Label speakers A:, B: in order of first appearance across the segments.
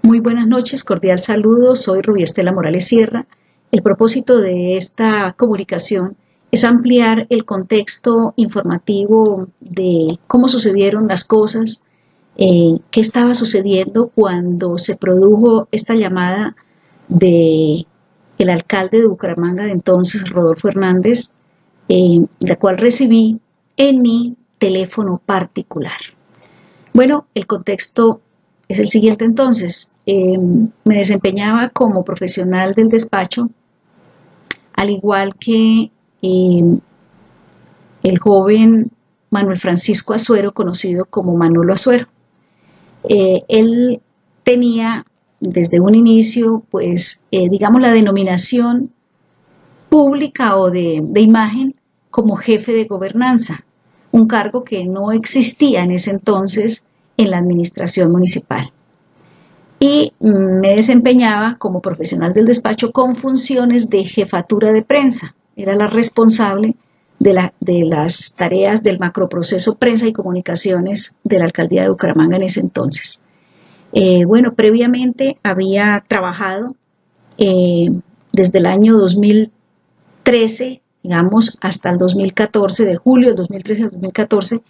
A: Muy buenas noches, cordial saludo, soy Rubí Estela Morales Sierra. El propósito de esta comunicación es ampliar el contexto informativo de cómo sucedieron las cosas, qué estaba sucediendo cuando se produjo esta llamada de el alcalde de Bucaramanga de entonces, Rodolfo Hernández, la cual recibí en mi teléfono particular. Bueno, el contexto es el siguiente entonces. Me desempeñaba como profesional del despacho, al igual que el joven Manuel Francisco Azuero, conocido como Manolo Azuero. Él tenía desde un inicio, pues, digamos, la denominación pública o de imagen como jefe de gobernanza, un cargo que no existía en ese entonces en la administración municipal. Y me desempeñaba como profesional del despacho con funciones de jefatura de prensa. Era la responsable de las tareas del macroproceso prensa y comunicaciones de la alcaldía de Bucaramanga en ese entonces. Bueno, previamente había trabajado desde el año 2013, digamos, hasta el 2014, de julio del 2013 al 2014,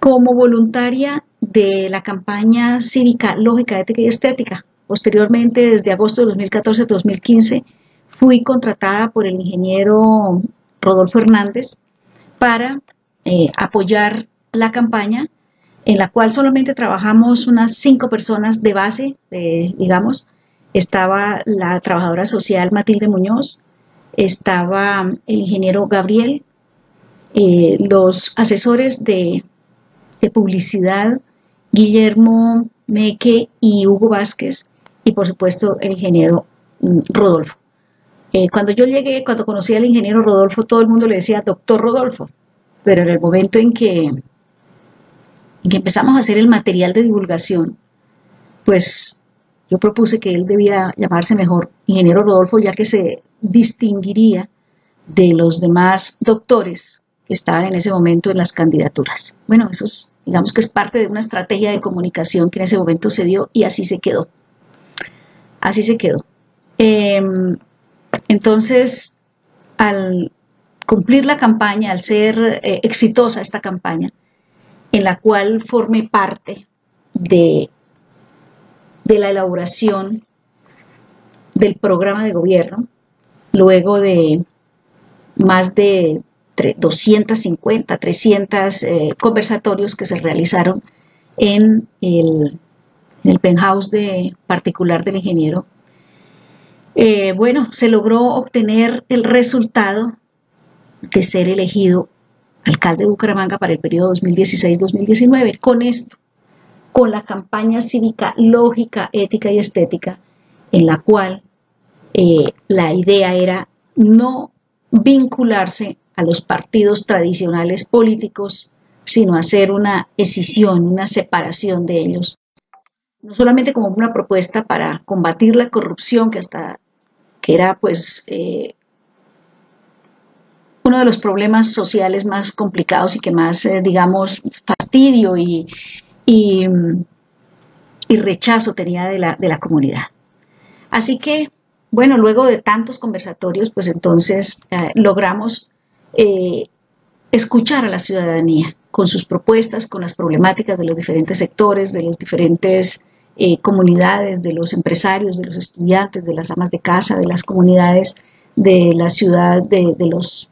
A: como voluntaria de la campaña cívica Lógica, Ética y Estética. Posteriormente, desde agosto de 2014 a 2015, fui contratada por el ingeniero Rodolfo Hernández para apoyar la campaña, en la cual solamente trabajamos unas 5 personas de base, digamos. Estaba la trabajadora social Matilde Muñoz, estaba el ingeniero Gabriel, los asesores de publicidad Guillermo Meque y Hugo Vázquez, y por supuesto el ingeniero Rodolfo. Cuando yo llegué, cuando conocí al ingeniero Rodolfo, todo el mundo le decía doctor Rodolfo, pero en el momento en que empezamos a hacer el material de divulgación, pues yo propuse que él debía llamarse mejor ingeniero Rodolfo, ya que se distinguiría de los demás doctores que estaban en ese momento en las candidaturas. Bueno, eso es, digamos que es parte de una estrategia de comunicación que en ese momento se dio y así se quedó. Así se quedó. Entonces, al cumplir la campaña, al ser exitosa esta campaña, en la cual formé parte de la elaboración del programa de gobierno, luego de más de 250, 300 conversatorios que se realizaron en el penthouse particular del ingeniero. Bueno, se logró obtener el resultado de ser elegido alcalde de Bucaramanga para el periodo 2016-2019. Con esto, con la campaña cívica Lógica, Ética y Estética, en la cual la idea era no vincularse a los partidos tradicionales políticos, sino hacer una escisión, una separación de ellos. No solamente como una propuesta para combatir la corrupción, que era pues uno de los problemas sociales más complicados y que más, digamos, fastidio y rechazo tenía de la comunidad. Así que, bueno, luego de tantos conversatorios, pues entonces logramos escuchar a la ciudadanía con sus propuestas, con las problemáticas de los diferentes sectores, de las diferentes comunidades, de los empresarios, de los estudiantes, de las amas de casa, de las comunidades de la ciudad, de los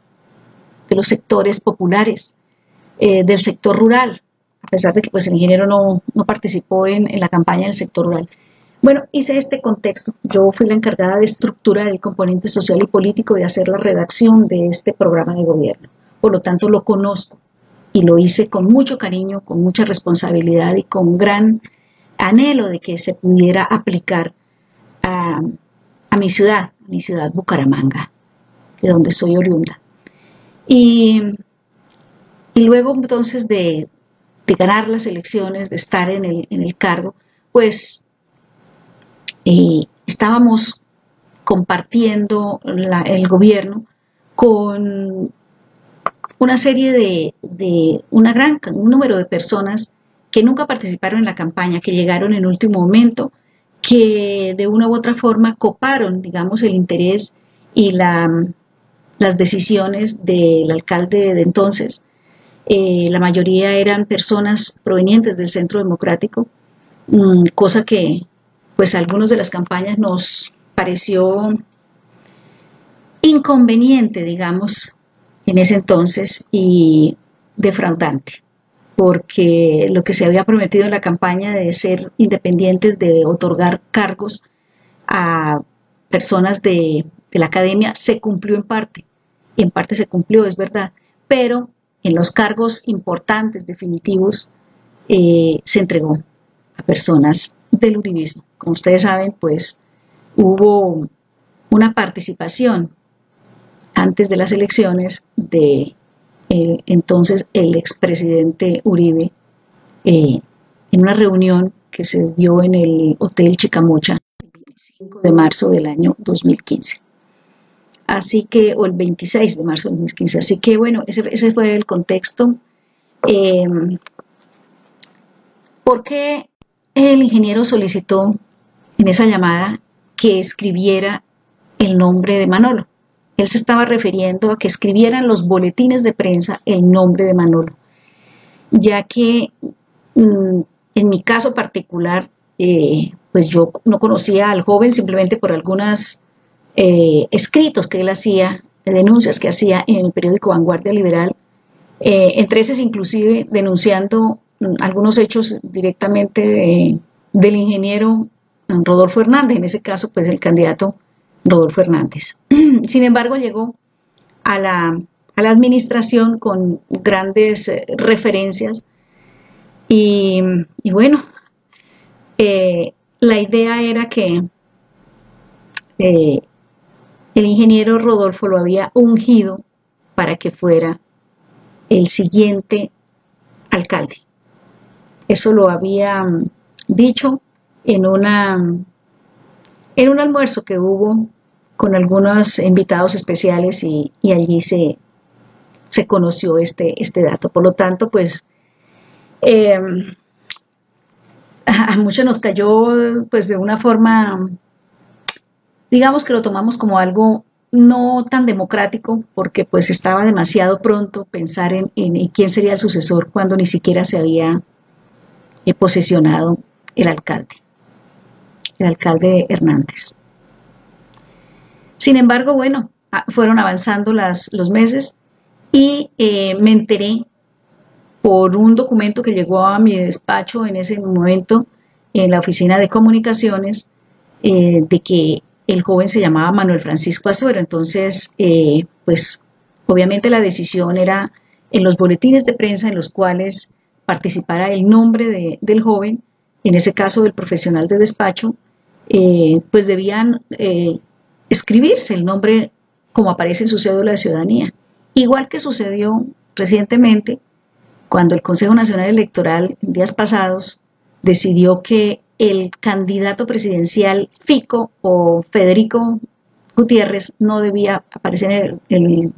A: sectores populares, del sector rural, a pesar de que pues, el ingeniero no participó en la campaña del sector rural. Bueno, hice este contexto. Yo fui la encargada de estructurar el componente social y político, de hacer la redacción de este programa de gobierno. Por lo tanto, lo conozco y lo hice con mucho cariño, con mucha responsabilidad y con gran anhelo de que se pudiera aplicar a mi ciudad Bucaramanga, de donde soy oriunda. Y luego entonces de ganar las elecciones, de estar en el cargo, pues estábamos compartiendo el gobierno con una serie un número de personas que nunca participaron en la campaña, que llegaron en último momento, que de una u otra forma coparon, digamos, el interés y las decisiones del alcalde de entonces. La mayoría eran personas provenientes del Centro Democrático, cosa que pues a algunos de las campañas nos pareció inconveniente, digamos, en ese entonces y defraudante, porque lo que se había prometido en la campaña de ser independientes, de otorgar cargos a personas de la academia, se cumplió en parte, y en parte se cumplió, es verdad, pero en los cargos importantes, definitivos, se entregó a personas del uribismo. Como ustedes saben, pues hubo una participación antes de las elecciones de entonces el expresidente Uribe en una reunión que se dio en el Hotel Chicamocha el 25 de marzo del año 2015. Así que, o el 26 de marzo de 2015. Así que, bueno, ese fue el contexto. ¿Por qué el ingeniero solicitó en esa llamada que escribiera el nombre de Manolo? Él se estaba refiriendo a que escribieran los boletines de prensa el nombre de Manolo, ya que en mi caso particular, pues yo no conocía al joven simplemente por algunos escritos que él hacía, denuncias que hacía en el periódico Vanguardia Liberal, entre esos inclusive denunciando algunos hechos directamente del ingeniero Rodolfo Hernández, en ese caso pues el candidato Rodolfo Hernández. Sin embargo, llegó a la administración con grandes referencias y bueno, la idea era que el ingeniero Rodolfo lo había ungido para que fuera el siguiente alcalde. Eso lo había dicho en un almuerzo que hubo con algunos invitados especiales y allí se conoció este dato. Por lo tanto, pues a muchos nos cayó pues de una forma, digamos que lo tomamos como algo no tan democrático, porque pues estaba demasiado pronto pensar en quién sería el sucesor cuando ni siquiera se había posesionado el alcalde Hernández. Sin embargo, bueno, fueron avanzando los meses y me enteré por un documento que llegó a mi despacho en ese momento en la oficina de comunicaciones de que el joven se llamaba Manuel Francisco Azuero. Entonces, pues obviamente la decisión era en los boletines de prensa en los cuales participara el nombre del joven, en ese caso del profesional de despacho, pues debían escribirse el nombre como aparece en su cédula de ciudadanía. Igual que sucedió recientemente cuando el Consejo Nacional Electoral, en días pasados, decidió que el candidato presidencial Fico o Federico Gutiérrez no debía aparecer en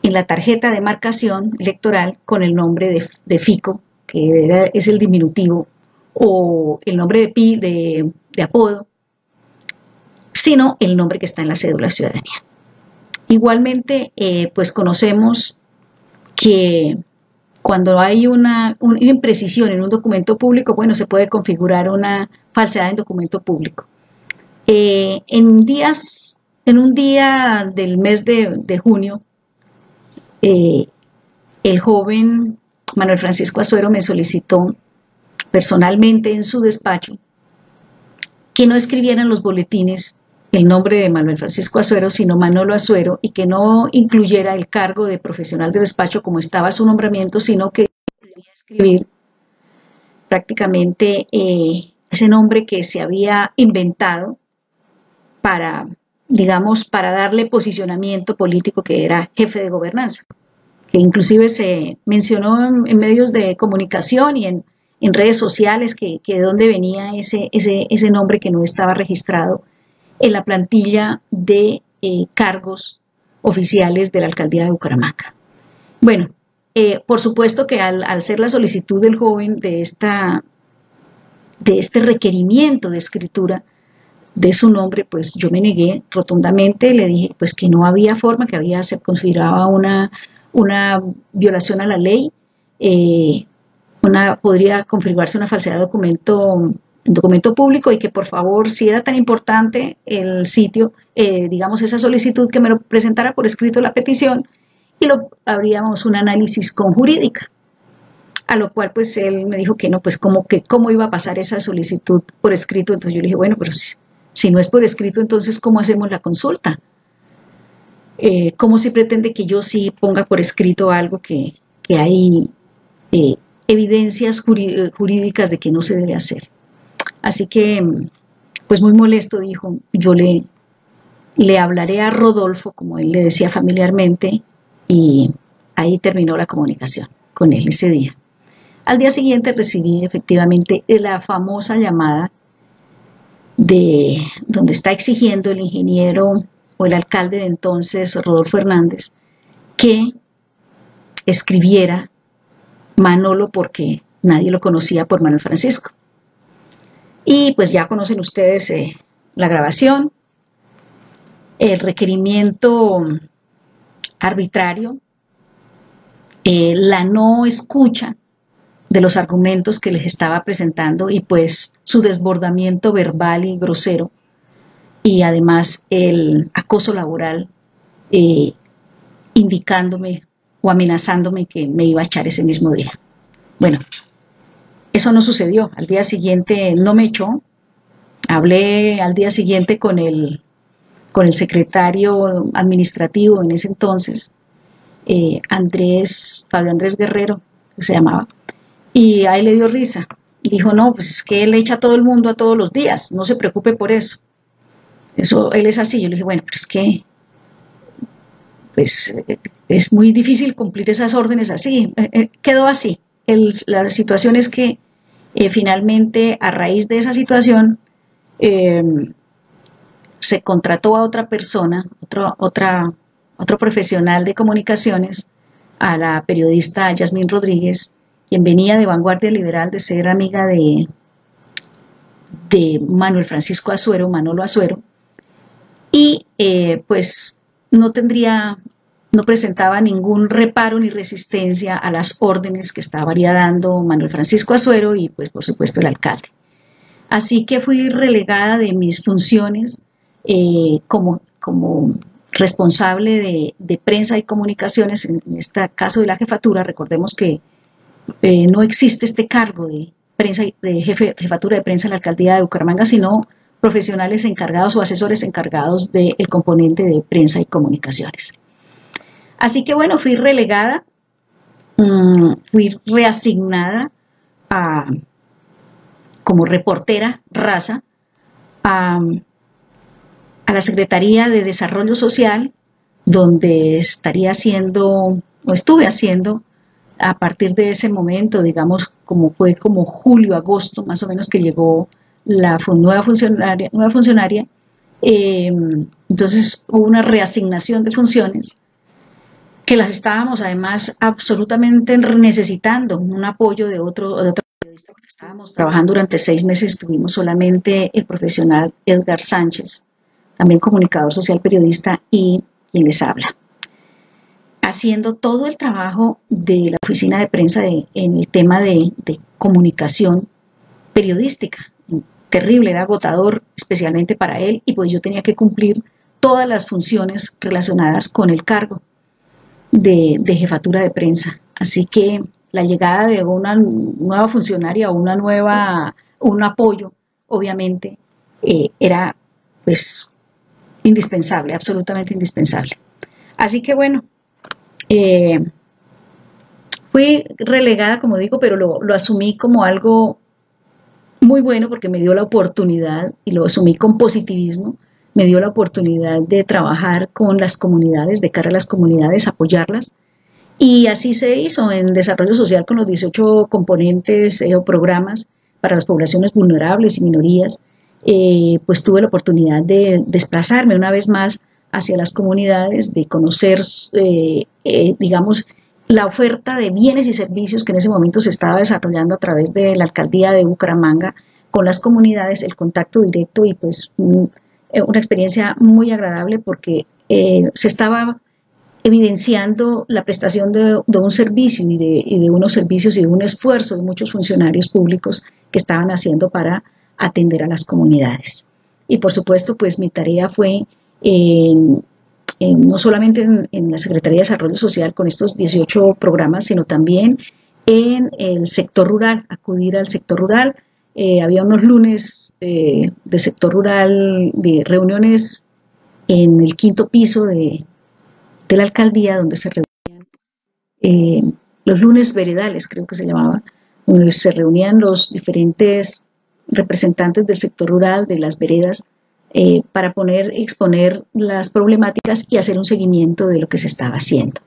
A: la tarjeta de marcación electoral con el nombre de Fico, que es el diminutivo, o el nombre de apodo, sino el nombre que está en la cédula de ciudadanía. Igualmente, pues conocemos que cuando hay una imprecisión en un documento público, bueno, se puede configurar una falsedad en documento público. En un día del mes de junio, el joven Manuel Francisco Azuero me solicitó personalmente en su despacho que no escribieran los boletines el nombre de Manuel Francisco Azuero, sino Manolo Azuero, y que no incluyera el cargo de profesional de despacho como estaba su nombramiento, sino que debía escribir prácticamente ese nombre que se había inventado para, digamos, para darle posicionamiento político, que era jefe de gobernanza, que inclusive se mencionó en medios de comunicación y en redes sociales que de dónde venía ese nombre que no estaba registrado en la plantilla de cargos oficiales de la alcaldía de Bucaramanga. Bueno, por supuesto que al ser la solicitud del joven de esta de este requerimiento de escritura de su nombre, pues yo me negué rotundamente, le dije pues que no había forma, que se consideraba una violación a la ley, podría configurarse una falsedad de documento público, y que por favor, si era tan importante el sitio, digamos esa solicitud, que me lo presentara por escrito la petición, y habríamos un análisis con jurídica. A lo cual pues él me dijo que no, pues cómo iba a pasar esa solicitud por escrito. Entonces yo le dije, bueno, pero si no es por escrito, entonces ¿cómo hacemos la consulta? ¿Cómo se pretende que yo sí ponga por escrito algo que hay evidencias jurídicas de que no se debe hacer? Así que, pues muy molesto, dijo, yo le hablaré a Rodolfo, como él le decía familiarmente, y ahí terminó la comunicación con él ese día. Al día siguiente recibí efectivamente la famosa llamada de donde está exigiendo el ingeniero o el alcalde de entonces, Rodolfo Hernández, que escribiera Manolo, porque nadie lo conocía por Manuel Francisco. Y pues ya conocen ustedes la grabación, el requerimiento arbitrario, la no escucha de los argumentos que les estaba presentando, y pues su desbordamiento verbal y grosero, y además el acoso laboral, indicándome o amenazándome que me iba a echar ese mismo día. Bueno, eso no sucedió. Al día siguiente no me echó. Hablé al día siguiente con el secretario administrativo en ese entonces, Fabio Andrés Guerrero, que se llamaba, y a él le dio risa. Dijo, no, pues es que él echa a todo el mundo a todos los días, no se preocupe por eso. Él es así. Yo le dije, bueno, pero es que pues, es muy difícil cumplir esas órdenes así. Quedó así. La situación es que finalmente, a raíz de esa situación, se contrató a otra persona, otro profesional de comunicaciones, a la periodista Yasmín Rodríguez, quien venía de Vanguardia Liberal, de ser amiga de Manuel Francisco Azuero, Manolo Azuero, y pues no presentaba ningún reparo ni resistencia a las órdenes que estaría dando Manuel Francisco Azuero y pues por supuesto el alcalde. Así que fui relegada de mis funciones como responsable de prensa y comunicaciones, en este caso de la jefatura. Recordemos que no existe este cargo de jefatura de prensa en la alcaldía de Bucaramanga, sino profesionales encargados o asesores encargados del componente de prensa y comunicaciones. Así que bueno, fui relegada, fui reasignada como reportera raza a la Secretaría de Desarrollo Social, donde estuve haciendo a partir de ese momento, digamos, fue como julio, agosto, más o menos, que llegó la nueva funcionaria. Entonces hubo una reasignación de funciones que las estábamos además absolutamente necesitando, un apoyo de otro periodista, porque estábamos trabajando durante 6 meses, estuvimos solamente el profesional Edgar Sánchez, también comunicador social, periodista, y quien les habla, haciendo todo el trabajo de la oficina de prensa en el tema de comunicación periodística. Terrible, era agotador, especialmente para él, y pues yo tenía que cumplir todas las funciones relacionadas con el cargo de jefatura de prensa. Así que la llegada de una nueva funcionaria o un apoyo, obviamente, era pues indispensable, absolutamente indispensable. Así que bueno, fui relegada, como digo, pero lo asumí como algo muy bueno, porque me dio la oportunidad, y lo asumí con positivismo, me dio la oportunidad de trabajar con las comunidades, de cara a las comunidades, apoyarlas, y así se hizo en desarrollo social con los 18 componentes o programas para las poblaciones vulnerables y minorías. Pues tuve la oportunidad de desplazarme una vez más hacia las comunidades, de conocer, digamos, la oferta de bienes y servicios que en ese momento se estaba desarrollando a través de la alcaldía de Bucaramanga, con las comunidades, el contacto directo y pues una experiencia muy agradable porque se estaba evidenciando la prestación de un servicio y de unos servicios y de un esfuerzo de muchos funcionarios públicos que estaban haciendo para atender a las comunidades. Y por supuesto, pues mi tarea fue no solamente en la Secretaría de Desarrollo Social con estos 18 programas, sino también en el sector rural, acudir al sector rural. Había unos lunes de sector rural, de reuniones en el quinto piso de la alcaldía, donde se reunían los lunes veredales, creo que se llamaba, donde se reunían los diferentes representantes del sector rural, de las veredas, para exponer las problemáticas y hacer un seguimiento de lo que se estaba haciendo.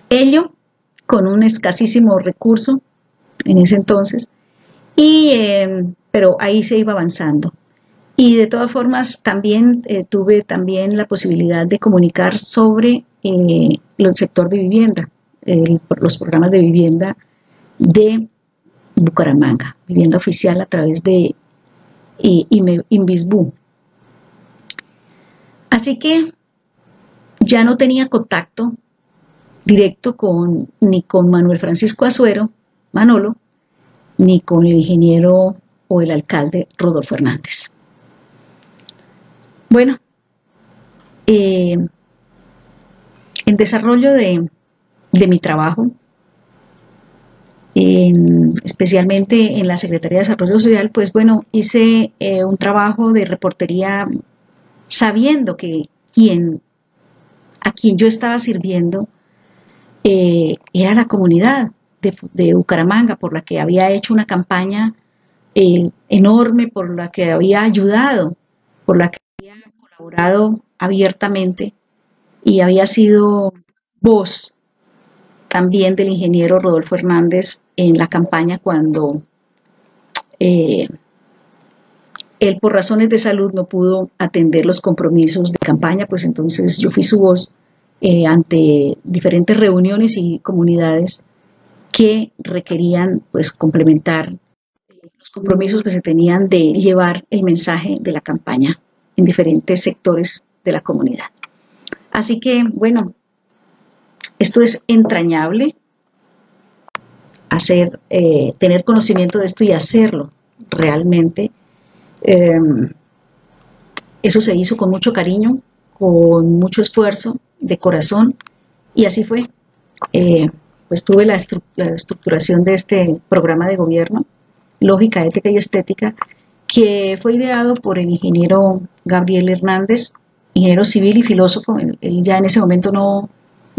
A: Ello con un escasísimo recurso en ese entonces, pero ahí se iba avanzando. Y de todas formas también tuve también la posibilidad de comunicar sobre el sector de vivienda, los programas de vivienda de Bucaramanga, vivienda oficial a través de Invisbu. Así que ya no tenía contacto directo ni con Manuel Francisco Azuero, Manolo, ni con el ingeniero o el alcalde Rodolfo Hernández. Bueno, en desarrollo de mi trabajo, especialmente en la Secretaría de Desarrollo Social, pues bueno, hice un trabajo de reportería sabiendo que a quien yo estaba sirviendo era la comunidad de Bucaramanga, por la que había hecho una campaña enorme, por la que había ayudado, por la que había colaborado abiertamente y había sido voz también del ingeniero Rodolfo Hernández en la campaña cuando él por razones de salud no pudo atender los compromisos de campaña, pues entonces yo fui su voz ante diferentes reuniones y comunidades que requerían pues complementar los compromisos que se tenían de llevar el mensaje de la campaña en diferentes sectores de la comunidad. Así que, bueno, esto es entrañable, tener conocimiento de esto y hacerlo realmente. Eso se hizo con mucho cariño, con mucho esfuerzo, de corazón, y así fue. Pues tuve la estructuración de este programa de gobierno, Lógica, Ética y Estética, que fue ideado por el ingeniero Gabriel Hernández, ingeniero civil y filósofo. Él ya en ese momento no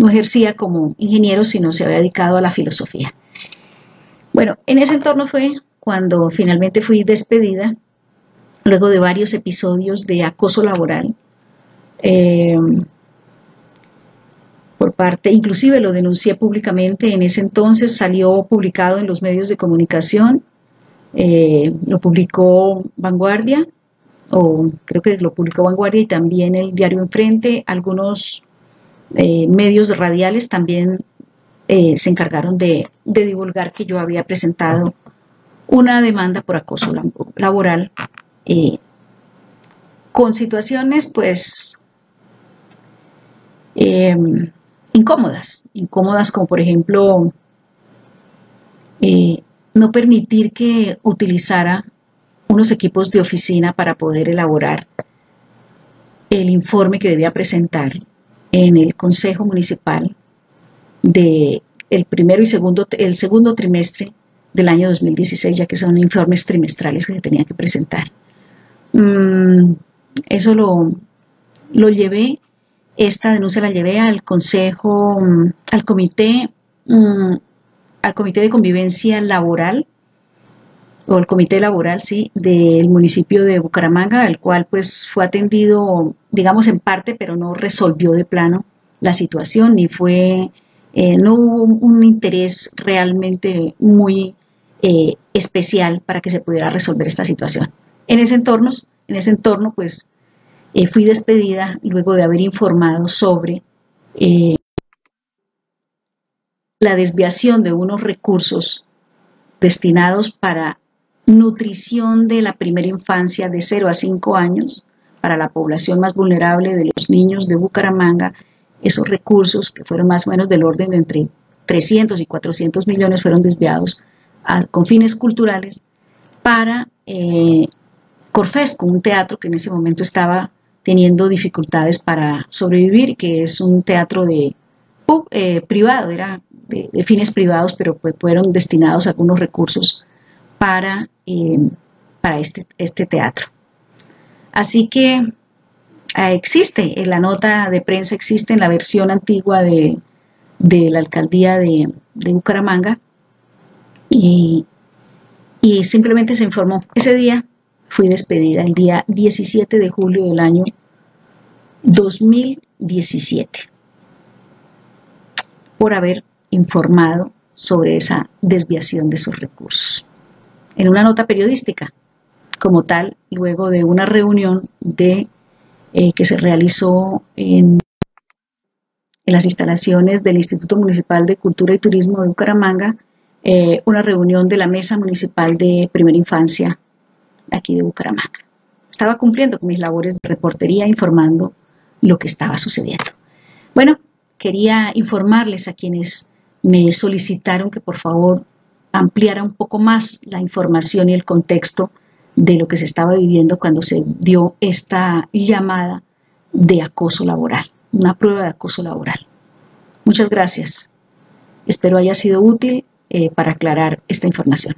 A: ejercía como ingeniero, sino se había dedicado a la filosofía. Bueno, en ese entorno fue cuando finalmente fui despedida, luego de varios episodios de acoso laboral, por parte, inclusive lo denuncié públicamente, en ese entonces salió publicado en los medios de comunicación, lo publicó Vanguardia, o creo que lo publicó Vanguardia y también el diario Enfrente, algunos medios radiales también se encargaron de divulgar que yo había presentado una demanda por acoso laboral con situaciones pues incómodas como por ejemplo no permitir que utilizara unos equipos de oficina para poder elaborar el informe que debía presentar en el Consejo Municipal de el segundo trimestre del año 2016, ya que son informes trimestrales que se tenían que presentar. Eso lo llevé, esta denuncia la llevé al Consejo, al Comité de Convivencia Laboral, o el Comité Laboral, sí, del municipio de Bucaramanga, el cual pues fue atendido, digamos en parte, pero no resolvió de plano la situación, ni fue, no hubo un interés realmente muy especial para que se pudiera resolver esta situación. En ese entorno pues fui despedida luego de haber informado sobre la desviación de unos recursos destinados para nutrición de la primera infancia de 0 a 5 años para la población más vulnerable de los niños de Bucaramanga. Esos recursos, que fueron más o menos del orden de entre 300 y 400 millones, fueron desviados con fines culturales para Corfesco, un teatro que en ese momento estaba teniendo dificultades para sobrevivir, que es un teatro privado, era de fines privados, pero pues fueron destinados algunos recursos para este teatro. Así que existe, en la nota de prensa existe en la versión antigua de la alcaldía de Bucaramanga, y simplemente se informó. Ese día fui despedida, el día 17 de julio del año 2017, por haber informado sobre esa desviación de esos recursos. En una nota periodística, como tal, luego de una reunión que se realizó en las instalaciones del Instituto Municipal de Cultura y Turismo de Bucaramanga, una reunión de la Mesa Municipal de Primera Infancia aquí de Bucaramanga. Estaba cumpliendo con mis labores de reportería, informando lo que estaba sucediendo. Bueno, quería informarles a quienes me solicitaron que por favor ampliara un poco más la información y el contexto de lo que se estaba viviendo cuando se dio esta llamada de acoso laboral, una prueba de acoso laboral. Muchas gracias. Espero haya sido útil para aclarar esta información.